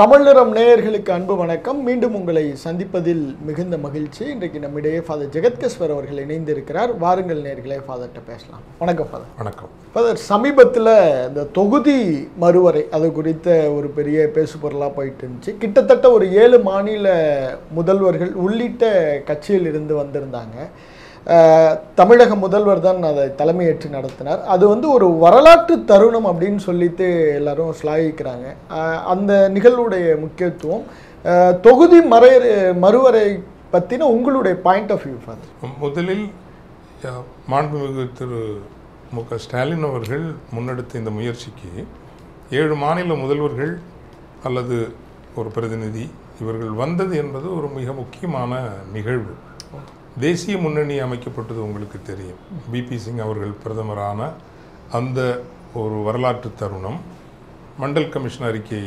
தமிழ் நிறம் நேயர்களுக்கு அன்பு வணக்கம். மீண்டும் உங்களை சந்திப்பதில் மிகுந்த மகிழ்ச்சி. இன்றைக்கு நம்மிடையே ஃபாதர் ஜெகத்கேஸ்வர் அவர்கள் இணைந்திருக்கிறார். வாருங்கள் நேயர்களே, ஃபாதர்கிட்ட பேசலாம். வணக்கம் ஃபாதர். வணக்கம் ஃபாதர். சமீபத்தில் இந்த தொகுதி மறுவரை அது குறித்த ஒரு பெரிய பேசுபொருளாக போயிட்டு இருந்துச்சு. கிட்டத்தட்ட ஒரு 7 மாநில முதல்வர்கள் உள்ளிட்ட கட்சியில் இருந்து வந்திருந்தாங்க. தமிழக முதல்வர் தான் அதை தலைமையேற்று நடத்தினார். அது ஒரு வரலாற்று தருணம் அப்படின்னு சொல்லிட்டு எல்லாரும் ஸ்லாகிக்கிறாங்க. அந்த நிகழ்வுடைய முக்கியத்துவம், தொகுதி மறுவரை பற்றின உங்களுடைய பாயிண்ட் ஆஃப் வியூ ஃபாதர். முதலில் மாண்புமிகு திரு மு.க. ஸ்டாலின் அவர்கள் முன்னெடுத்த இந்த முயற்சிக்கு 7 மாநில முதல்வர்கள் அல்லது ஒரு பிரதிநிதி இவர்கள் வந்தது என்பது ஒரு மிக முக்கியமான நிகழ்வு. தேசிய முன்னணி அமைக்கப்பட்டது உங்களுக்கு தெரியும். பிபி சிங் அவர்கள் பிரதமரான அந்த ஒரு வரலாற்று தருணம். மண்டல் கமிஷன் அறிக்கை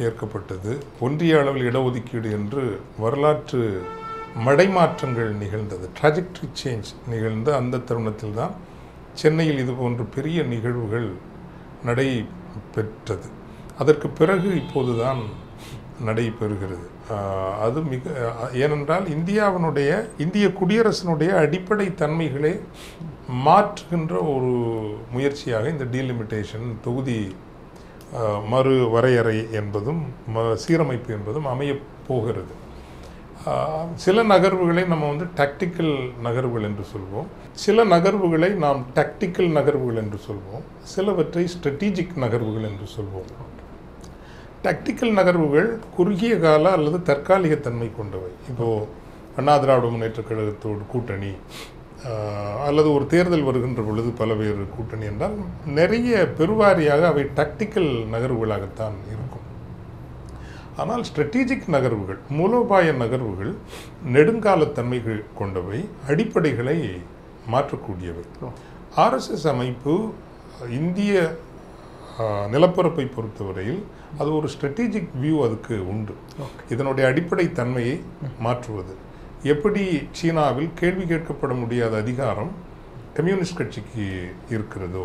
ஏற்கப்பட்டது. ஒன்றிய அளவில் இடஒதுக்கீடு என்று வரலாற்று மடைமாற்றங்கள் நிகழ்ந்தது. ட்ராஜெக்டரி சேஞ்ச் நிகழ்ந்த அந்த தருணத்தில் தான் சென்னையில் இது போன்ற பெரிய நிகழ்வுகள் நடைபெற்றது. அதற்கு பிறகு இப்போதுதான் நடைபெறுகிறது. அது ஏனென்றால் இந்திய குடியரசினுடைய அடிப்படை தன்மைகளை மாற்றுகின்ற ஒரு முயற்சியாக இந்த டீலிமிட்டேஷன், தொகுதி மறு வரையறை என்பதும் சீரமைப்பு என்பதும் அமையப் போகிறது. சில நகர்வுகளை நம்ம டாக்டிக்கல் நகர்வுகள் என்று சொல்வோம், சில நகர்வுகளை நாம் டாக்டிக்கல் நகர்வுகள் என்று சொல்வோம், சிலவற்றை ஸ்ட்ராட்டஜிக் நகர்வுகள் என்று சொல்வோம். டாக்டிக்கல் நகர்வுகள் குறுகிய கால அல்லது தற்காலிக தன்மை கொண்டவை. இப்போது அண்ணா திராவிட முன்னேற்றக் கழகத்தோடு கூட்டணி அல்லது ஒரு தேர்தல் வருகின்ற பொழுது பல்வேறு கூட்டணி என்றால் நிறைய பெருவாரியாக அவை டாக்டிக்கல் நகர்வுகளாகத்தான் இருக்கும். ஆனால் ஸ்ட்ராட்டஜிக் நகர்வுகள், மூலோபாய நகர்வுகள் நெடுங்கால தன்மைகள் கொண்டவை, அடிப்படைகளை மாற்றக்கூடியவை. ஆர்எஸ்எஸ் அமைப்பு இந்திய நிலப்பரப்பை பொறுத்தவரையில் அது ஒரு ஸ்ட்ராட்டஜிக் வியூ அதுக்கு உண்டு. இதனுடைய அடிப்படை தன்மையை மாற்றுவது. எப்படி சீனாவில் கேள்வி கேட்கப்பட முடியாத அதிகாரம் கம்யூனிஸ்ட் கட்சிக்கு இருக்கிறதோ,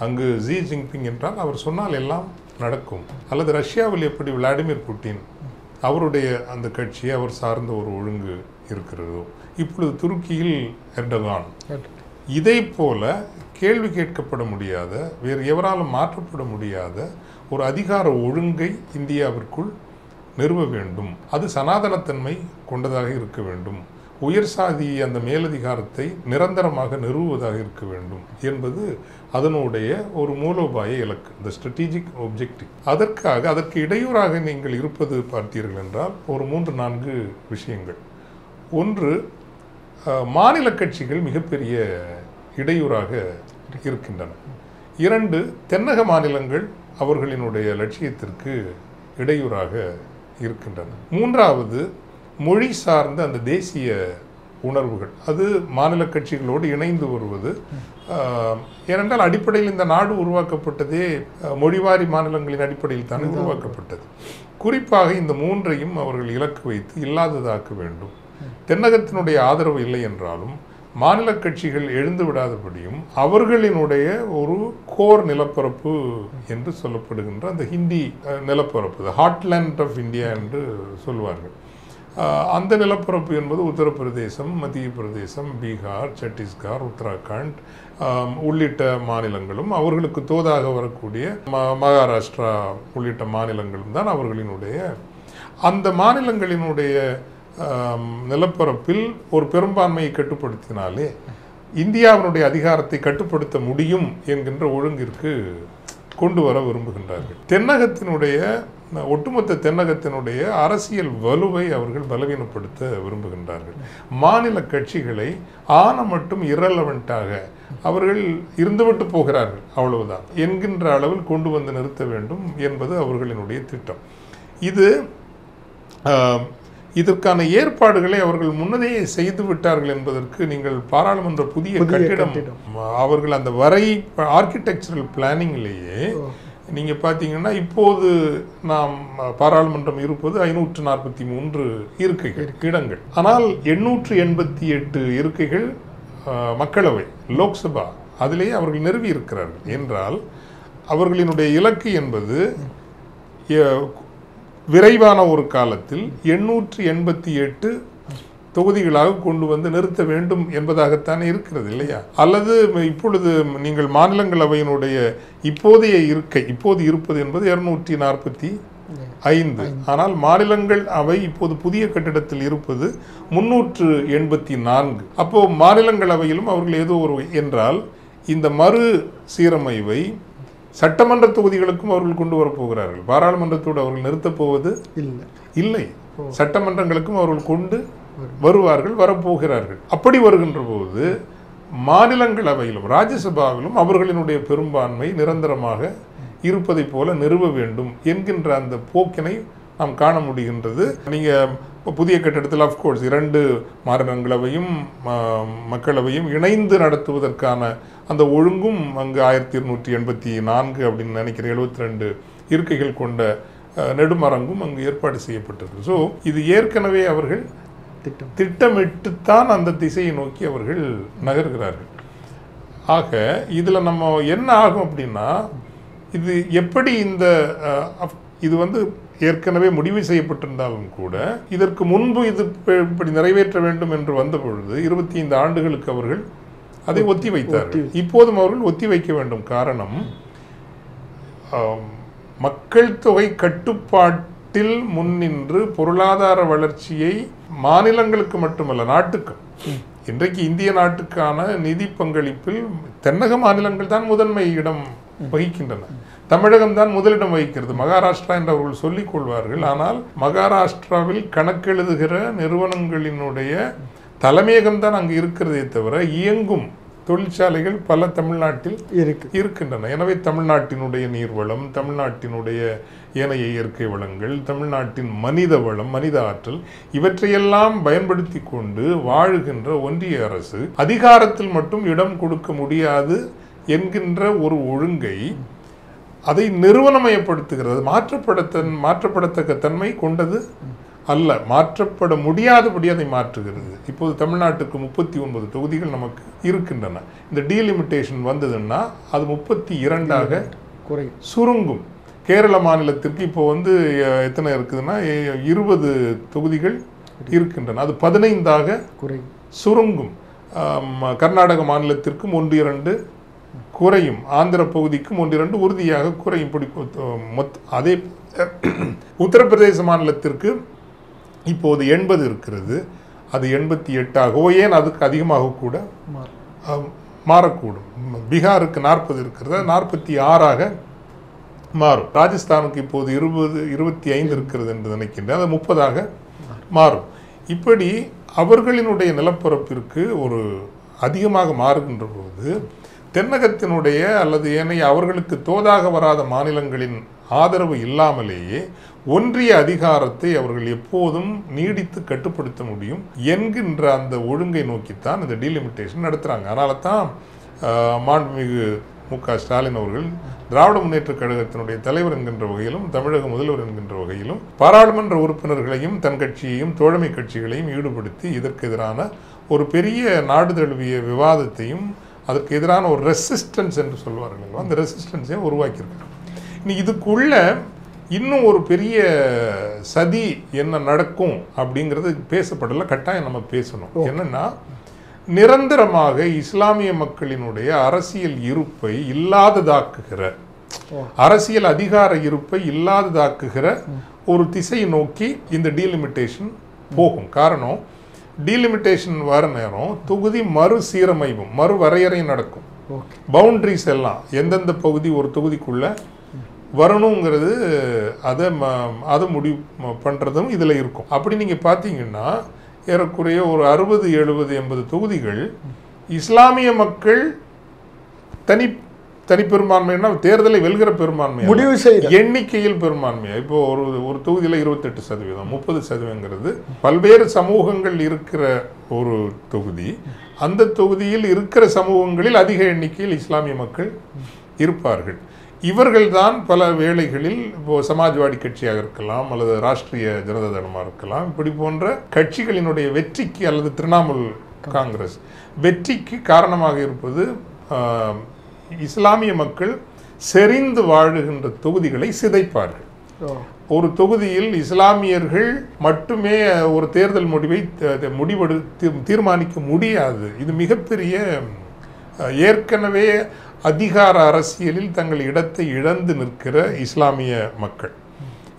அங்கு ஜி ஜின்பிங் என்றால் அவர் சொன்னால் எல்லாம் நடக்கும். அல்லது ரஷ்யாவில் எப்படி விளாடிமிர் புட்டின் அவருடைய அந்த கட்சி, அவர் சார்ந்த ஒரு ஒழுங்கு இருக்கிறதோ, இப்பொழுது துருக்கியில் எர்டகான். இதே போல கேள்வி கேட்கப்பட முடியாத, வேறு எவராலும் மாற்றப்பட முடியாத ஒரு அதிகார ஒழுங்கை இந்தியாவிற்குள் நிறுவ வேண்டும். அது சனாதனத்தன்மை கொண்டதாக இருக்க வேண்டும். உயர் சாதி அந்த மேலதிகாரத்தை நிரந்தரமாக நிறுவுவதாக இருக்க வேண்டும் என்பது அதனுடைய ஒரு மூலோபாய இலக்கு, இந்த ஸ்ட்ராட்டஜிக் ஒப்ஜெக்டிவ். அதற்கு இடையூறாக நீங்கள் இருப்பது பார்த்தீர்கள் என்றால் ஒரு 3-4 விஷயங்கள். ஒன்று, மாநில கட்சிகள் மிகப்பெரிய இடையூறாக இருக்கின்றன. 2, தென்னக மாநிலங்கள் அவர்களினுடைய லட்சியத்திற்கு இடையூறாக இருக்கின்றன. 3வது, மொழி சார்ந்த அந்த தேசிய உணர்வுகள், அது மாநில கட்சிகளோடு இணைந்து வருவது. ஏனென்றால் அடிப்படையில் இந்த நாடு உருவாக்கப்பட்டதே மொழிவாரி மாநிலங்களின் அடிப்படையில் தான் உருவாக்கப்பட்டது. குறிப்பாக இந்த 3ஐயும் அவர்கள் இலக்கு வைத்து இல்லாததாக்க வேண்டும். தென்னகத்தினுடைய ஆதரவு இல்லை என்றாலும் மாநில கட்சிகள் எழுந்து விடாதபடியும் அவர்களினுடைய ஒரு கோர் நிலப்பரப்பு என்று சொல்லப்படுகின்ற அந்த ஹிந்தி நிலப்பரப்பு, ஹார்ட்லேண்ட் ஆஃப் இந்தியா என்று சொல்வார்கள். அந்த நிலப்பரப்பு என்பது உத்தரப்பிரதேசம், மத்திய பிரதேசம், பீகார், சத்தீஸ்கர், உத்தராகண்ட் உள்ளிட்ட மாநிலங்களும், அவர்களுக்கு தோதாக வரக்கூடிய மகாராஷ்டிரா உள்ளிட்ட மாநிலங்களும் தான் அவர்களினுடைய. அந்த மாநிலங்களினுடைய நிலப்பரப்பில் ஒரு பெரும்பான்மையை கட்டுப்படுத்தினாலே இந்தியாவினுடைய அதிகாரத்தை கட்டுப்படுத்த முடியும் என்கின்ற ஒழுங்கிற்கு கொண்டு வர விரும்புகின்றார்கள். தென்னகத்தினுடைய ஒட்டுமொத்த தென்னகத்தினுடைய அரசியல் வலுவை அவர்கள் பலவீனப்படுத்த விரும்புகின்றார்கள். மாநில கட்சிகளை மட்டும் இரலவெண்டாக அவர்கள் இருந்துவிட்டு போகிறார்கள், அவ்வளவுதான் என்கின்ற அளவில் கொண்டு வந்து நிறுத்த வேண்டும் என்பது அவர்களினுடைய திட்டம். இதற்கான ஏற்பாடுகளை அவர்கள் முன்னதே செய்து விட்டார்கள் என்பதற்கு நீங்கள் பாராளுமன்ற புதிய கட்டிடம், அவர்கள் அந்த ஆர்கிடெக்சரல் பிளானிங்லேயே நீங்கள் பார்த்தீங்கன்னா இப்போது நாம் பாராளுமன்றம் இருப்பது 543 இருக்கைகள் இடங்கள். ஆனால் 888 இருக்கைகள் மக்களவை, லோக்சபா, அதிலேயே அவர்கள் நிறுவி இருக்கிறார்கள். என்றால் அவர்களினுடைய இலக்கு என்பது விரைவான ஒரு காலத்தில் 888 தொகுதிகளாக கொண்டு வந்து நிறுத்த வேண்டும் என்பதாகத்தானே இருக்கிறது இல்லையா? அல்லது இப்பொழுது நீங்கள் மாநிலங்களவையினுடைய இப்போதைய இப்போது இருப்பது என்பது 245. ஆனால் மாநிலங்கள் அவை இப்போது புதிய கட்டிடத்தில் இருப்பது 384. அப்போ மாநிலங்களவையிலும் அவர்கள் ஏதோ ஒரு என்றால் இந்த மறு சீரமைவை சட்டமன்ற தொகுதிகளுக்கும் அவர்கள் கொண்டு வரப்போகிறார்கள். பாராளுமன்றத்தோடு அவர்கள் நிறுத்தப் போவது இல்லை. சட்டமன்றங்களுக்கும் அவர்கள் கொண்டு வருவார்கள், வரப்போகிறார்கள். அப்படி வருகின்ற போது மாநிலங்களவையிலும் ராஜ்யசபாவிலும் அவர்களினுடைய பெரும்பான்மை நிரந்தரமாக இருப்பதை போல நிறுவ வேண்டும் என்கின்ற அந்த போக்கினை நாம் காண முடிகின்றது. நீங்கள் புதிய கட்டிடத்தில் அஃப்கோர்ஸ் 2 மாநிலங்களவையும் மக்களவையும் இணைந்து நடத்துவதற்கான அந்த ஒழுங்கும் அங்கு 1284 அப்படின்னு நினைக்கிற 72 இருக்கைகள் கொண்ட நெடுமரங்கும் அங்கு ஏற்பாடு செய்யப்பட்டிருக்கு. ஸோ இது ஏற்கனவே அவர்கள் திட்டமிட்டுத்தான் அந்த திசையை நோக்கி அவர்கள் நகர்கிறார்கள். ஆக இதில் நம்ம என்ன ஆகும் அப்படின்னா, இது எப்படி இது ஏற்கனவே முடிவு செய்யப்பட்டிருந்தாலும் கூட இதற்கு முன்பு இது இப்படி நிறைவேற்ற வேண்டும் என்று வந்த பொழுது 25 ஆண்டுகளுக்கு அவர்கள் அதை ஒத்தி வைத்தார்கள். இப்போதும் அவர்கள் ஒத்தி வைக்க வேண்டும். காரணம், மக்கள் தொகை கட்டுப்பாட்டில் முன்னின்று பொருளாதார வளர்ச்சியை மாநிலங்களுக்கு மட்டுமல்ல நாட்டுக்கும், இன்றைக்கு இந்திய நாட்டுக்கான நிதி பங்களிப்பில் தென்னக மாநிலங்கள் தான் முதன்மை இடம் வகிக்கின்றன. தமிழகம் தான் முதலிடம் வகிக்கிறது. மகாராஷ்டிரா என்று அவர்கள் சொல்லிக் கொள்வார்கள். ஆனால் மகாராஷ்டிராவில் கணக்கெழுதுகிற நிறுவனங்களினுடைய தலைமையகம் தான் அங்கு இருக்கிறதே தவிர இயங்கும் தொழிற்சாலைகள் பல தமிழ்நாட்டில் இருக்கின்றன. எனவே தமிழ்நாட்டினுடைய நீர்வளம், தமிழ்நாட்டினுடைய ஏனைய இயற்கை வளங்கள், தமிழ்நாட்டின் மனித வளம், மனித ஆற்றல் இவற்றையெல்லாம் பயன்படுத்தி கொண்டு வாழுகின்ற ஒன்றிய அரசு அதிகாரத்தில் மட்டும் இடம் கொடுக்க முடியாது என்கின்ற ஒரு ஒழுங்கை அதை நிறுவனமயப்படுத்துகிறது. மாற்றப்படத்தக்க தன்மை கொண்டது அல்ல, மாற்றப்பட முடியாதபடி அதை மாற்றுகிறது. இப்போது தமிழ்நாட்டுக்கு 39 தொகுதிகள் நமக்கு இருக்கின்றன. இந்த டீலிமிட்டேஷன் வந்ததுன்னா அது 32ஆக சுருங்கும். கேரள மாநிலத்திற்கு இப்போ எத்தனை இருக்குதுன்னா 20 தொகுதிகள் இருக்கின்றன, அது 15ஆக சுருங்கும். கர்நாடக மாநிலத்திற்கும் 1-2 குறையும், ஆந்திர பகுதிக்கும் 1-2 உறுதியாக குறையும். இப்படி அதே உத்தரப்பிரதேச மாநிலத்திற்கு இப்போது 80 இருக்கிறது, அது 88ஆகவோ ஏன் அதுக்கு அதிகமாக கூட மாறக்கூடும். பீகாருக்கு 40 இருக்கிறது, 46ஆக மாறும். ராஜஸ்தானுக்கு இப்போது 25 இருக்கிறது என்று நினைக்கின்றேன், அது 30ஆக மாறும். இப்படி அவர்களினுடைய நிலப்பரப்பிற்கு ஒரு அதிகமாக மாறுகின்ற போது தென்னகத்தினுடைய அல்லது ஏனைய அவர்களுக்கு தோதாக வராத மாநிலங்களின் ஆதரவு இல்லாமலேயே ஒன்றிய அதிகாரத்தை அவர்கள் எப்போதும் நீடித்து கட்டுப்படுத்த முடியும் என்கின்ற அந்த ஒழுங்கை நோக்கித்தான் இந்த டீலிமிட்டேஷன் நடத்துகிறாங்க. அதனால தான் மாண்புமிகு மு.க. ஸ்டாலின் அவர்கள் திராவிட முன்னேற்றக் கழகத்தினுடைய தலைவர் என்கின்ற வகையிலும் தமிழக முதல்வர் என்கின்ற வகையிலும் பாராளுமன்ற உறுப்பினர்களையும் தன் கட்சியையும் தோழமை கட்சிகளையும் ஈடுபடுத்தி இதற்கு எதிரான ஒரு பெரிய நாடு தழுவிய விவாதத்தையும் அதற்கு எதிரான ஒரு ரெசிஸ்டன்ஸ் என்று சொல்வார்கள், அந்த ரெசிஸ்டன்ஸையும் உருவாக்கியிருக்காங்க. இனி இதுக்குள்ள இன்னும் ஒரு பெரிய சதி என்ன நடக்கும் அப்படிங்கிறது பேசப்படல, கட்டாயம் நம்ம பேசணும். என்னன்னா, நிரந்தரமாக இஸ்லாமிய மக்களினுடைய அரசியல் இருப்பை இல்லாததாக்குகிற, அரசியல் அதிகார இருப்பை இல்லாததாக்குகிற ஒரு திசை நோக்கி இந்த டீலிமிட்டேஷன் போகும். காரணம், டீலிமிட்டேஷன் வர நேரம் தொகுதி மறு சீரமைவும் மறு வரையறையும் நடக்கும். பவுண்டரிஸ் எல்லாம் எந்தெந்த பகுதி ஒரு தொகுதிக்குள்ள வரணுங்கிறது அதை முடிவு பண்ணுறதும் இதில் இருக்கும். அப்படி நீங்கள் பார்த்தீங்கன்னா ஏறக்குறைய ஒரு 60, 70, 80 தொகுதிகள் இஸ்லாமிய மக்கள் தனிப்பெரும்பான்மைன்னா தேர்தலை வெல்கிற பெரும்பான்மை முடிவு செய்ய எண்ணிக்கையில் பெரும்பான்மையா. இப்போ ஒரு தொகுதியில் 28%, 30%ங்கிறது பல்வேறு சமூகங்கள் இருக்கிற ஒரு தொகுதி. அந்த தொகுதியில் இருக்கிற சமூகங்களில் அதிக எண்ணிக்கையில் இஸ்லாமிய மக்கள் இருப்பார்கள். இவர்கள் தான் பல வேளைகளில் இப்போ சமாஜ்வாடி கட்சியாக இருக்கலாம் அல்லது ராஷ்டிரிய ஜனதா தளமாக இருக்கலாம், இப்படி போன்ற கட்சிகளினுடைய வெற்றிக்கு அல்லது திரிணாமுல் காங்கிரஸ் வெற்றிக்கு காரணமாக இருப்பது இஸ்லாமிய மக்கள் செறிந்து வாழுகின்ற தொகுதிகளை சிதைப்பார்கள். ஒரு தொகுதியில் இஸ்லாமியர்கள் மட்டுமே ஒரு தேர்தல் முடிவை தீர்மானிக்க முடியாது. இது மிகப்பெரிய ஏற்கனவே அதிகார அரசியலில் தங்கள் இடத்தை இழந்து நிற்கிற இஸ்லாமிய மக்கள்.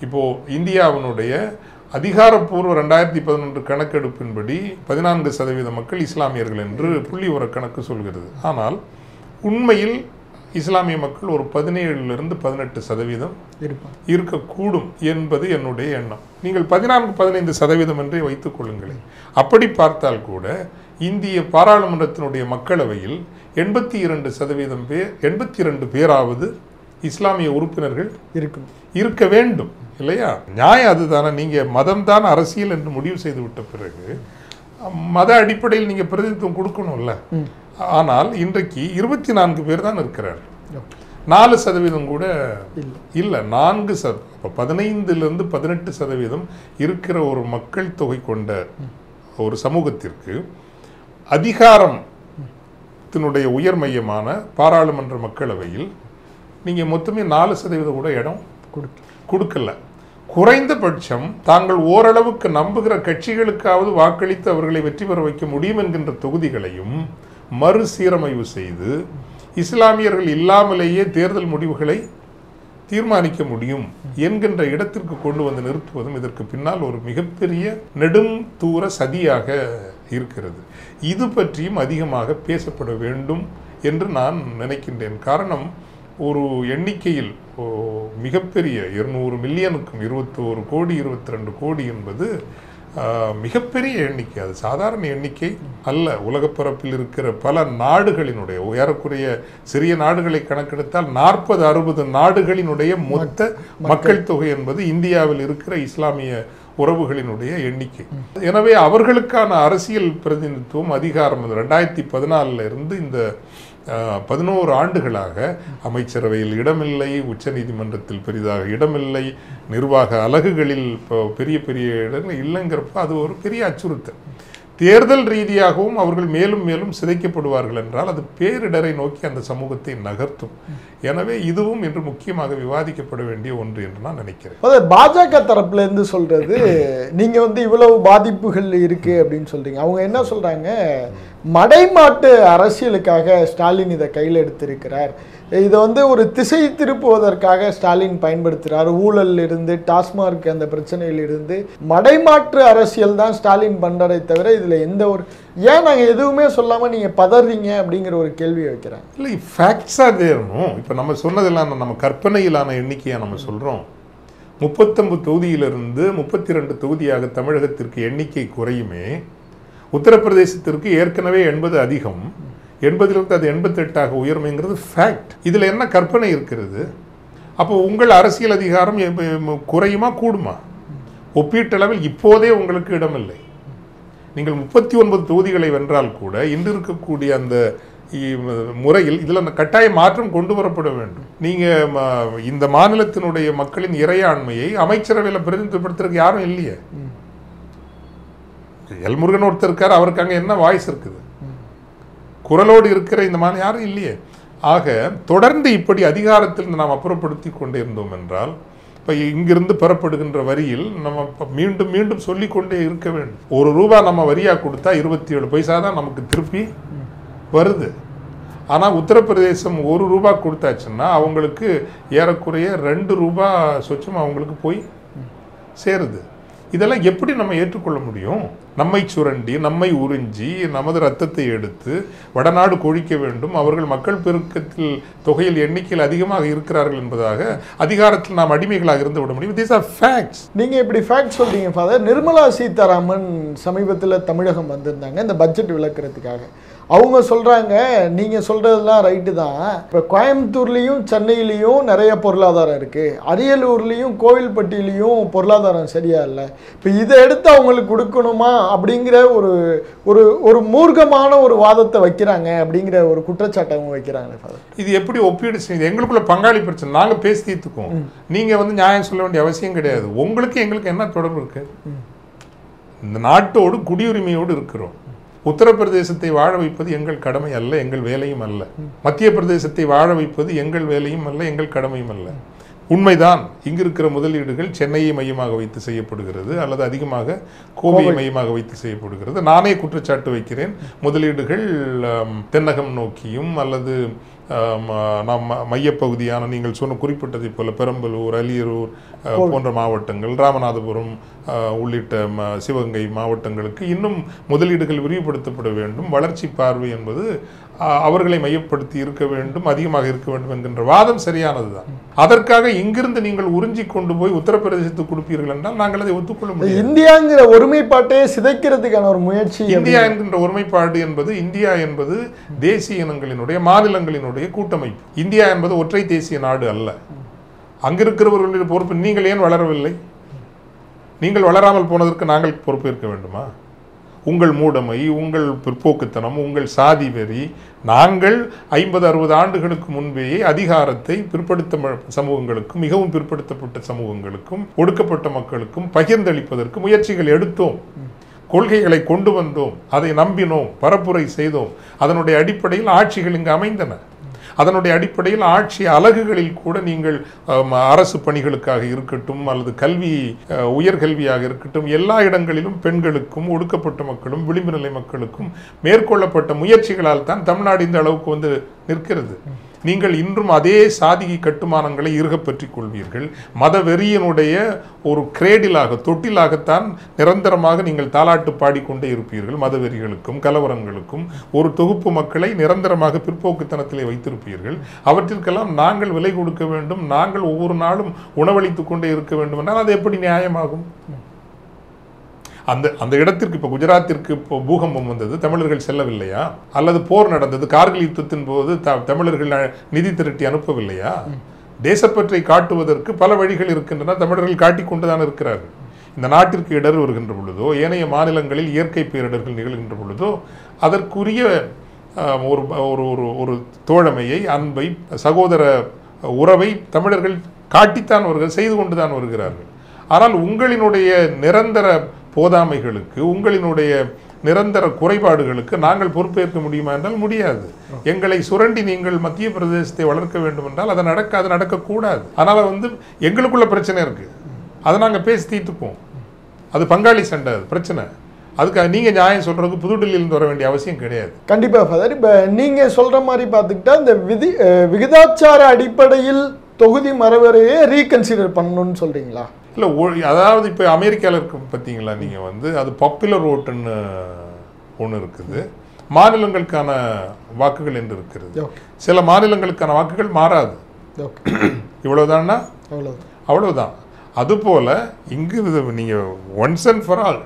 இப்போ இந்தியாவினுடைய அதிகாரப்பூர்வ 2011 கணக்கெடுப்பின்படி 14% மக்கள் இஸ்லாமியர்கள் என்று புள்ளி ஒரு கணக்கு சொல்கிறது. ஆனால் உண்மையில் இஸ்லாமிய மக்கள் ஒரு 17% 18% இருக்கக்கூடும் என்பது என்னுடைய எண்ணம். நீங்கள் 14-15% என்றே வைத்துக் கொள்ளுங்களேன். அப்படி பார்த்தால் கூட இந்திய பாராளுமன்றத்தினுடைய மக்களவையில் 82% பேர் 82 பேராவது இஸ்லாமிய உறுப்பினர்கள் இருக்க வேண்டும் இல்லையா? நியாயம் அதுதானே. நீங்க மதம் தான் அரசியல் என்று முடிவு செய்து விட்ட பிறகு மத அடிப்படையில் நீங்க பிரதிநிதித்துவம் கொடுக்கணும்ல. ஆனால் இன்றைக்கு 24 பேர் தான் இருக்கிறார். 4% கூட இல்லை. 15-18% இருக்கிற ஒரு மக்கள் தொகை கொண்ட ஒரு சமூகத்திற்கு அதிகாரத்தினுடைய உயர் மையமான பாராளுமன்ற மக்களவையில் நீங்க மொத்தமே 4% கூட இடம் கொடுக்கல. குறைந்தபட்சம் தாங்கள் ஓரளவுக்கு நம்புகிற கட்சிகளுக்காவது வாக்களித்து அவர்களை வெற்றி பெற வைக்க முடியும் என்கின்ற தொகுதிகளையும் மறுசீரமைவு செய்து இஸ்லாமியர்கள் இல்லாமலேயே தேர்தல் முடிவுகளை தீர்மானிக்க முடியும் என்கின்ற இடத்திற்கு கொண்டு வந்து நிறுத்துவதும் இதற்கு பின்னால் ஒரு மிகப்பெரிய நெடும் தூர சதியாக இருக்கிறது. இது பற்றியும் அதிகமாக பேசப்பட வேண்டும் என்று நான் நினைக்கின்றேன். காரணம், ஒரு எண்ணிக்கையில் மிகப்பெரிய 200 மில்லியனுக்கும் 21 கோடி 22 கோடி என்பது மிகப்பெரிய எண்ணிக்கை. அது சாதாரண எண்ணிக்கை அல்ல. உலகப்பரப்பில் இருக்கிற பல நாடுகளினுடைய ஏறக்குறைய சிறிய நாடுகளை கணக்கெடுத்தால் 40-60 நாடுகளினுடைய மொத்த மக்கள் தொகை என்பது இந்தியாவில் இருக்கிற இஸ்லாமிய உறவுகளினுடைய எண்ணிக்கை. எனவே அவர்களுக்கான அரசியல் பிரதிநிதித்துவம் அதிகாரம் 2014 இருந்து இந்த 11 ஆண்டுகளாக அமைச்சரவையில் இடமில்லை, உச்ச நீதிமன்றத்தில் பெரிதாக இடமில்லை, நிர்வாக அலகுகளில் பெரிய பெரிய இடங்கள் இல்லைங்கிறப்ப அது ஒரு பெரிய அச்சுறுத்தல். தேர்தல் ரீதியாகவும் அவர்கள் மேலும் மேலும் சிதைக்கப்படுவார்கள் என்றால் அது பேரிடரை நோக்கி அந்த சமூகத்தை நகர்த்தும். எனவே இதுவும் இன்று முக்கியமாக விவாதிக்கப்பட வேண்டிய ஒன்று என்று நான் நினைக்கிறேன். பாஜக தரப்புல இருந்து சொல்றது, நீங்க இவ்வளவு பாதிப்புகள் இருக்கு அப்படின்னு சொல்றீங்க. அவங்க என்ன சொல்றாங்க, மடைமாட்டு அரசியலுக்காக ஸ்டாலின் இதை கையில் எடுத்திருக்கிறார், இதை ஒரு திசை திருப்புவதற்காக ஸ்டாலின் பயன்படுத்துகிறார், ஊழல் இருந்து டாஸ்மார்க் அந்த பிரச்சனையில் இருந்து மடைமாற்று அரசியல் தான் ஸ்டாலின் பண்றதை தவிர இதுல எந்த ஒரு ஏன் நாங்கள் எதுவுமே சொல்லாம நீங்க பதறீங்க அப்படிங்கிற ஒரு கேள்வியை வைக்கிறாங்க. இல்லை, ஃபேக்ட்ஸா தேரணும். இப்போ நம்ம சொன்னதெல்லாம் நம்ம கற்பனையிலான எண்ணிக்கையா நம்ம சொல்றோம். 39 தொகுதியிலிருந்து 32 தொகுதியாக தமிழகத்திற்கு எண்ணிக்கை குறையுமே. உத்தரப்பிரதேசத்திற்கு ஏற்கனவே 80 அதிகம், 80 அது 88 உயர்மைங்கிறது ஃபேக்ட். இதுல என்ன கற்பனை இருக்கிறது? அப்போ உங்கள் அரசியல் அதிகாரம் குறையுமா கூடுமா? ஒப்பீட்டளவில் இப்போதே உங்களுக்கு இடமில்லை. நீங்கள் 39 தொகுதிகளை வென்றால் கூட இன்று இருக்கக்கூடிய அந்த முறையில் இதுல கட்டாய மாற்றம் கொண்டு வரப்பட வேண்டும். நீங்க இந்த மாநிலத்தினுடைய மக்களின் இறையாண்மையை அமைச்சரவையில் பிரதிநிதித்துவப்படுத்துறதுக்கு யாரும் இல்லையே. எல்முருகன் ஒருத்தர் இருக்கார், அவருக்கு அங்கே என்ன வாய்ஸ் இருக்குது? குரலோடு இருக்கிற இந்த மாதிரி யாரும் இல்லையே. ஆக தொடர்ந்து இப்படி அதிகாரத்தில் நாம் அப்புறப்படுத்தி கொண்டே இருந்தோம் என்றால், இப்போ இங்கிருந்து பெறப்படுகின்ற வரியில் நம்ம மீண்டும் மீண்டும் சொல்லிக்கொண்டே இருக்க வேண்டும். ₹1 நம்ம வரியாக கொடுத்தா 27 பைசா தான் நமக்கு திருப்பி வருது. ஆனால் உத்தரப்பிரதேசம் ₹1 கொடுத்தாச்சுன்னா அவங்களுக்கு ஏறக்குறைய ₹2 சொச்சம் அவங்களுக்கு போய் சேருது. இதெல்லாம் எப்படி நம்ம ஏற்றுக்கொள்ள முடியும்? நம்மை சுரண்டி, நம்மை உறிஞ்சி, நமது ரத்தத்தை எடுத்து வடநாடு கொழிக்க வேண்டும், அவர்கள் மக்கள் பெருக்கத்தில் தொகையில் எண்ணிக்கையில் அதிகமாக இருக்கிறார்கள் என்பதாக அதிகாரத்தில் நாம் அடிமைகளாக இருந்து விட முடியும். These are facts. நீங்கள் இப்படி ஃபேக்ட் சொல்றீங்க ஃபாதர். நிர்மலா சீதாராமன் சமீபத்தில் தமிழகம் வந்திருந்தாங்க இந்த பட்ஜெட் விளக்குறதுக்காக. அவங்க சொல்கிறாங்க, நீங்கள் சொல்கிறதுலாம் ரைட்டு தான், இப்போ கோயம்புத்தூர்லேயும் சென்னையிலையும் நிறைய பொருளாதாரம் இருக்குது, அரியலூர்லேயும் கோவில்பட்டியிலையும் பொருளாதாரம் சரியா இல்லை, இப்போ இதை எடுத்து அவங்களுக்கு கொடுக்கணுமா அப்படிங்கிற ஒரு ஒரு ஒரு மூர்க்கமான ஒரு வாதத்தை வைக்கிறாங்க அப்படிங்கிற ஒரு குற்றச்சாட்டை அவங்க வைக்கிறாங்க. இது எப்படி ஒப்பீடு செய்யுது? எங்களுக்குள்ள பங்காளி பிரச்சனை, நாங்கள் பேசி தீர்த்துக்குவோம். நீங்கள் நியாயம் சொல்ல வேண்டிய அவசியம் கிடையாது. உங்களுக்கு எங்களுக்கு என்ன தொடர்பு இருக்கு? இந்த நாட்டோடு குடியுரிமையோடு இருக்கிறோம். உத்தரப்பிரதேசத்தை வாழ வைப்பது எங்கள் கடமை அல்ல, எங்கள் வேலையும் அல்ல. மத்திய பிரதேசத்தை வாழ வைப்பது எங்கள் வேலையும் அல்ல, எங்கள் கடமையும் அல்ல. உண்மைதான். இங்கு இருக்கிற முதலீடுகள் சென்னையை மையமாக வைத்து செய்யப்படுகிறது அல்லது அதிகமாக கோவையை மையமாக வைத்து செய்யப்படுகிறது. நானே குற்றச்சாட்டு வைக்கிறேன். முதலீடுகள் தென்னகம் நோக்கியும் அல்லது நாம் மையப்பகுதியான நீங்கள் சொன்ன குறிப்பிட்டதை போல பெரம்பலூர், அரியலூர் போன்ற மாவட்டங்கள், ராமநாதபுரம் உள்ளிட்ட சிவகங்கை மாவட்டங்களுக்கு இன்னும் முதலீடுகள் விரிவுபடுத்தப்பட வேண்டும். வளர்ச்சி பார்வை என்பது அவர்களை மையப்படுத்தி இருக்க வேண்டும், அதிகமாக இருக்க வேண்டும் என்கின்ற வாதம் சரியானதுதான். அதற்காக இங்கிருந்து நீங்கள் உறிஞ்சி கொண்டு போய் உத்தரப்பிரதேசத்துக்கு கொடுப்பீர்கள் என்றால் நாங்கள் அதை ஒத்துக்கொள்ள முடியும். இந்தியாங்கிற ஒருமைப்பாட்டை சிதைக்கிறதுக்கான ஒரு முயற்சி. இந்தியா என்கின்ற ஒருமைப்பாடு என்பது, இந்தியா என்பது தேசிய இனங்களினுடைய மாநிலங்களினுடைய கூட்டமைப்பு. இந்தியா என்பது ஒற்றை தேசிய நாடு அல்ல. அங்கிருக்கிறவர்களுடைய பொறுப்பு. நீங்கள் ஏன் வளரவில்லை? நீங்கள் வளராமல் போனதற்கு நாங்கள் பொறுப்பேற்க வேண்டுமா? உங்கள் மூடமை, உங்கள் பிற்போக்குத்தனம், உங்கள் சாதி வெறி. நாங்கள் 50-60 ஆண்டுகளுக்கு முன்பேயே அதிகாரத்தை பிற்படுத்த சமூகங்களுக்கும், மிகவும் பிற்படுத்தப்பட்ட சமூகங்களுக்கும், ஒடுக்கப்பட்ட மக்களுக்கும் பகிர்ந்தளிப்பதற்கு முயற்சிகள் எடுத்தோம். கொள்கைகளை கொண்டு வந்தோம், அதை நம்பினோம், பரப்புரை செய்தோம். அதனுடைய அடிப்படையில் ஆட்சிகள் இங்கு அமைந்தன. அதனுடைய அடிப்படையில் ஆட்சி அலகுகளில் கூட நீங்கள் அரசு பணிகளுக்காக இருக்கட்டும் அல்லது கல்வி, உயர்கல்வியாக இருக்கட்டும், எல்லா இடங்களிலும் பெண்களுக்கும், ஒடுக்கப்பட்ட மக்களும், விளிம்பு நிலை மக்களுக்கும் மேற்கொள்ளப்பட்ட முயற்சிகளால் தான் தமிழ்நாடு இந்த அளவுக்கு வந்து நிற்கிறது. நீங்கள் இன்றும் அதே சாதி கட்டுமானங்களை இறுகப் பற்றி கொள்வீர்கள். மத வெறியினுடைய ஒரு கிரேடிலாக, தொட்டிலாகத்தான் நிரந்தரமாக நீங்கள் தாலாட்டு பாடிக்கொண்டே இருப்பீர்கள். மத வெறிகளுக்கும் கலவரங்களுக்கும் ஒரு தொகுப்பு மக்களை நிரந்தரமாக பிற்போக்குத்தனத்திலே வைத்திருப்பீர்கள். அவற்றிற்கெல்லாம் நாங்கள் விலை கொடுக்க வேண்டும், நாங்கள் ஒவ்வொரு நாளும் உணவளித்துக் கொண்டே இருக்க வேண்டும் என்றால் அது எப்படி நியாயமாகும்? அந்த இடத்திற்கு இப்போ குஜராத்திற்கு இப்போ பூகம்பம் வந்தது, தமிழர்கள் செல்லவில்லையா? அல்லது போர் நடந்தது, கார்கில் யுத்தத்தின் போது தமிழர்கள் நிதி திரட்டி அனுப்பவில்லையா? தேசப்பற்றை காட்டுவதற்கு பல வழிகள் இருக்கின்றன. தமிழர்கள் காட்டிக்கொண்டுதான் இருக்கிறார்கள். இந்த நாட்டிற்கு இடர் வருகின்ற பொழுதோ, ஏனைய மாநிலங்களில் இயற்கை பேரிடர்கள் நிகழ்கின்ற பொழுதோ அதற்குரிய ஒரு தோழமையை, அன்பை, சகோதர உறவை தமிழர்கள் காட்டித்தான் வருகிறார்கள், செய்து கொண்டுதான் வருகிறார்கள். ஆனால் உங்களினுடைய நிரந்தர போதாமைகளுக்கு, உங்களினுடைய நிரந்தர குறைபாடுகளுக்கு நாங்கள் பொறுப்பேற்க முடியுமா என்றால் முடியாது. எங்களை சுரண்டி நீங்கள் மத்திய பிரதேசத்தை வளர்க்க வேண்டும் என்றால் அது நடக்கக்கூடாது. அதனால் வந்து எங்களுக்குள்ள பிரச்சனை இருக்கு, அதை நாங்கள் பேசி தீர்த்துப்போம். அது பங்காளி சண்டை, அது பிரச்சனை. அதுக்காக நீங்கள் நியாயம் சொல்கிறதுக்கு புதுடில்லியிலிருந்து வர வேண்டிய அவசியம் கிடையாது. கண்டிப்பாக ஃபாதர். இப்போ நீங்கள் சொல்கிற மாதிரி பார்த்துக்கிட்டா இந்த விகிதாச்சார அடிப்படையில் தொகுதி மறுவரையே ரீகன்சிடர் பண்ணணும்னு சொல்கிறீங்களா? இல்லை, அதாவது இப்போ அமெரிக்காவில் இருக்க பார்த்தீங்களா நீங்கள் வந்து, அது பாப்புலர் ஓட்டுன்னு ஒன்று இருக்குது, மாநிலங்களுக்கான வாக்குகள் என்று இருக்கிறது. சில மாநிலங்களுக்கான வாக்குகள் மாறாது. இவ்வளவுதான்னா அவ்வளவுதான். அதுபோல் இங்கு நீங்கள் ஒன்ஸ் அண்ட் ஃபார் ஆல்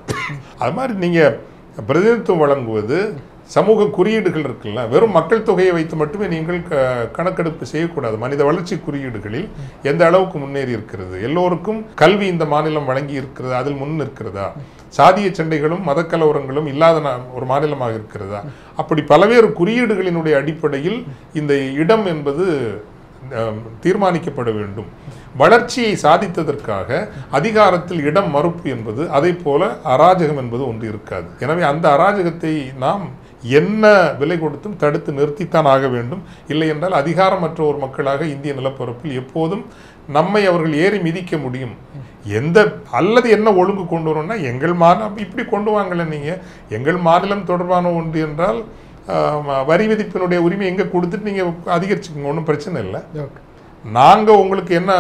அது மாதிரி நீங்கள் பிரதிநிதித்துவம் வழங்குவது, சமூக குறியீடுகள் இருக்குல்ல, வெறும் மக்கள் தொகையை வைத்து மட்டுமே நீங்கள் கணக்கெடுப்பு செய்யக்கூடாது. மனித வளர்ச்சி குறியீடுகளில் எந்த அளவுக்கு முன்னேறி இருக்கிறது, எல்லோருக்கும் கல்வி இந்த மாநிலம் வழங்கி இருக்கிறது, அதில் முன் இருக்கிறதா, சாதிய சண்டைகளும் மதக்கலவரங்களும் இல்லாத ஒரு மாநிலமாக இருக்கிறதா, அப்படி பல்வேறு குறியீடுகளினுடைய அடிப்படையில் இந்த இடம் என்பது தீர்மானிக்கப்பட வேண்டும். வளர்ச்சியை சாதித்ததற்காக அதிகாரத்தில் இடம் மறுப்பு என்பது, அதே போல அராஜகம் என்பது ஒன்று இருக்காது. எனவே அந்த அராஜகத்தை நாம் என்ன விலை கொடுத்தும் தடுத்து நிறுத்தித்தான் ஆக வேண்டும். இல்லை என்றால் அதிகாரமற்ற ஒரு மக்களாக இந்திய நிலப்பரப்பில் எப்போதும் நம்மை அவர்கள் ஏறி மிதிக்க முடியும். அல்லது என்ன ஒழுங்கு கொண்டு வரணும்னா, எங்கள் மாநிலம் இப்படி கொண்டு வாங்கல, நீங்கள் எங்கள் மாநிலம் தொடர்பான ஒன்று என்றால் வரி விதிப்பினுடைய உரிமை எங்கே கொடுத்துட்டு நீங்கள் அதிகரிச்சுக்கோங்க, ஒன்றும் பிரச்சனை இல்லை. நாங்கள் உங்களுக்கு என்ன,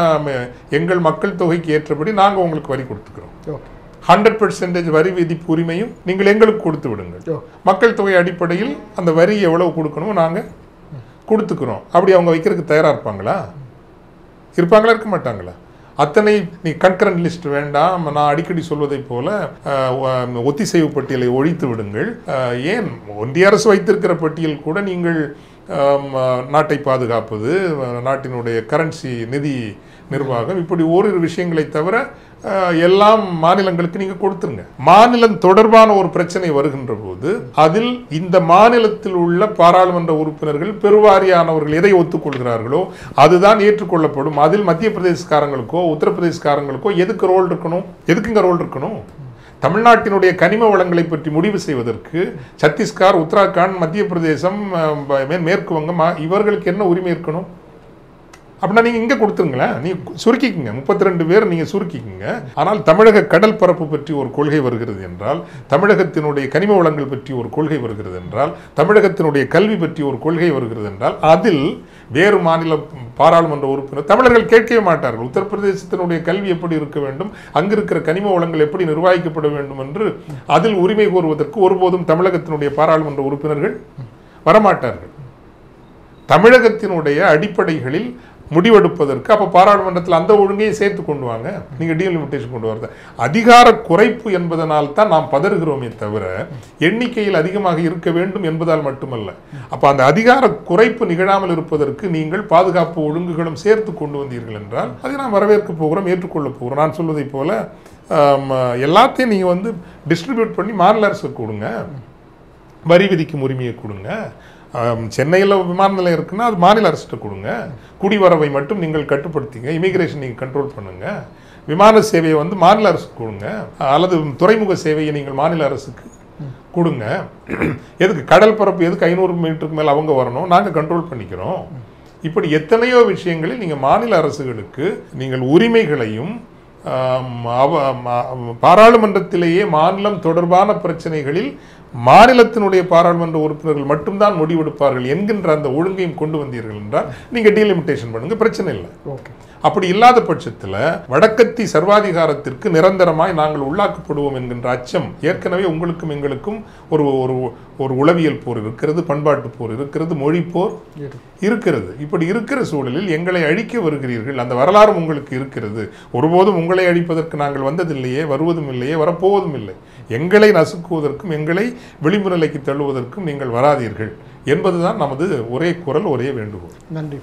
எங்கள் மக்கள் தொகைக்கு ஏற்றபடி நாங்கள் உங்களுக்கு வரி கொடுத்துக்கிறோம். 100% வரி விதிப்பு உரிமையும் நீங்கள் எங்களுக்கு கொடுத்து விடுங்கள். மக்கள் தொகை அடிப்படையில் அந்த வரி எவ்வளவு கொடுக்கணுமோ நாங்கள் கொடுத்துக்கிறோம். அப்படி அவங்க வைக்கிறதுக்கு தயாராக இருப்பாங்களா? இருக்க மாட்டாங்களா? அத்தனை நீ கன்கரண்ட் லிஸ்ட் வேண்டாம், நான் அடிக்கடி சொல்வதை போல ஒத்திசைவு பட்டியலை ஒழித்து விடுங்கள். ஏன் ஒன்றிய அரசு வைத்திருக்கிற பட்டியல் கூட நீங்கள் நாட்டை பாதுகாப்பது, நாட்டினுடைய கரன்சி, நிதி நிர்வாகம், இப்படி ஓரிரு விஷயங்களை தவிர எல்லாம் மாநிலங்களுக்கு நீங்க கொடுத்துருங்க. மாநிலம் தொடர்பான ஒரு பிரச்சனை வருகின்ற போது அதில் இந்த மாநிலத்தில் உள்ள பாராளுமன்ற உறுப்பினர்கள் பெருவாரியானவர்கள் எதை ஒத்துக்கொள்கிறார்களோ அதுதான் ஏற்றுக்கொள்ளப்படும். அதில் மத்திய பிரதேசக்காரங்களுக்கோ உத்தரப்பிரதேசக்காரங்களுக்கோ எதுக்கு ரோல் இருக்கணும்? எதுக்குங்க ரோல் இருக்கணும்? தமிழ்நாட்டினுடைய கனிம வளங்களை பற்றி முடிவு செய்வதற்கு சத்தீஸ்கர், உத்தராகண்ட், மத்திய பிரதேசம், மேற்கு வங்கம் இவர்களுக்கு என்ன உரிமை இருக்கணும்? அப்படின்னா நீங்கள் இங்கே கொடுத்துருங்களேன், நீங்கள் சுருக்கிக்குங்க, 32 பேர் நீங்கள் சுருக்கிக்குங்க. ஆனால் தமிழக கடல் பரப்பு பற்றி ஒரு கொள்கை வருகிறது என்றால், தமிழகத்தினுடைய கனிம வளங்கள் பற்றி ஒரு கொள்கை வருகிறது என்றால், தமிழகத்தினுடைய கல்வி பற்றி ஒரு கொள்கை வருகிறது என்றால், அதில் வேறு மாநில பாராளுமன்ற உறுப்பினர் தமிழர்கள் கேட்கவே மாட்டார்கள். உத்தரப்பிரதேசத்தினுடைய கல்வி எப்படி இருக்க வேண்டும், அங்கு இருக்கிற கனிம வளங்கள் எப்படி நிர்வகிக்கப்பட வேண்டும் என்று அதில் உரிமை கோருவதற்கு ஒருபோதும் தமிழகத்தினுடைய பாராளுமன்ற உறுப்பினர்கள் வரமாட்டார்கள். தமிழகத்தினுடைய அடிப்படைகளில் முடிவெடுப்பதற்கு அப்போ பாராளுமன்றத்தில் அந்த ஒழுங்கையை சேர்த்து கொண்டு வாங்க. நீங்கள் டீலிமிட்டேஷன் கொண்டு வரது அதிகார குறைப்பு என்பதனால் தான் நாம் பதறுகிறோமே தவிர எண்ணிக்கையில் அதிகமாக இருக்க வேண்டும் என்பதால் மட்டுமல்ல. அப்போ அந்த அதிகார குறைப்பு நிகழாமல் இருப்பதற்கு நீங்கள் பாதுகாப்பு ஒழுங்குகளும் சேர்த்து கொண்டு வந்தீர்கள் என்றால் அதை நாம் வரவேற்க போகிறோம், ஏற்றுக்கொள்ள போகிறோம். நான் சொல்வதை போல எல்லாத்தையும் நீங்கள் டிஸ்ட்ரிபியூட் பண்ணி மாநில அரசுக்கு கொடுங்க, வரி விதிக்கும் உரிமையை கொடுங்க. சென்னையில் விமான நிலையம் இருக்குன்னா அது மாநில அரசுகிட்ட கொடுங்க. குடிவரவை மட்டும் நீங்கள் கட்டுப்படுத்திங்க, இமிகிரேஷன் நீங்கள் கண்ட்ரோல் பண்ணுங்க. விமான சேவையை மாநில அரசுக்கு கொடுங்க, அல்லது துறைமுக சேவையை நீங்கள் மாநில அரசுக்கு கொடுங்க. எதுக்கு கடல் பரப்பு, எதுக்கு 500 மீட்டருக்கு மேலே அவங்க வரணும், நாங்கள் கண்ட்ரோல் பண்ணிக்கிறோம். இப்படி எத்தனையோ விஷயங்களில் நீங்கள் மாநில அரசுகளுக்கு நீங்கள் உரிமைகளையும் பாராளுமன்றத்திலேயே மாநிலம் தொடர்பான பிரச்சனைகளில் மாநிலத்தினுடைய பாராளுமன்ற உறுப்பினர்கள் மட்டும்தான் முடிவெடுப்பார்கள் என்கின்ற அந்த ஒழுங்கையும் கொண்டு வந்தீர்கள் என்றால் நீங்கள் டீலிமிட்டேஷன் பண்ணுங்க, பிரச்சனை இல்லை. அப்படி இல்லாத பட்சத்தில் வடக்கத்தி சர்வாதிகாரத்திற்கு நிரந்தரமாய் நாங்கள் உள்ளாக்கப்படுவோம் என்கின்ற அச்சம் ஏற்கனவே உங்களுக்கும் எங்களுக்கும் ஒரு ஒரு உளவியல் போர் இருக்கிறது, பண்பாட்டு போர் இருக்கிறது, மொழி போர் இருக்கிறது. இப்படி இருக்கிற சூழலில் எங்களை அழிக்க வருகிறீர்கள், அந்த வரலாறும் உங்களுக்கு இருக்கிறது. ஒருபோதும் உங்களை அழிப்பதற்கு நாங்கள் வந்ததில்லையே, வருவதும் இல்லையே, வரப்போவதும் இல்லை. எங்களை நசுக்குவதற்கும் எங்களை விளிம்பு நிலைக்கு தள்ளுவதற்கும் நீங்கள் வராதீர்கள் என்பதுதான் நமது ஒரே குரல், ஒரே வேண்டுகோள். நன்றி.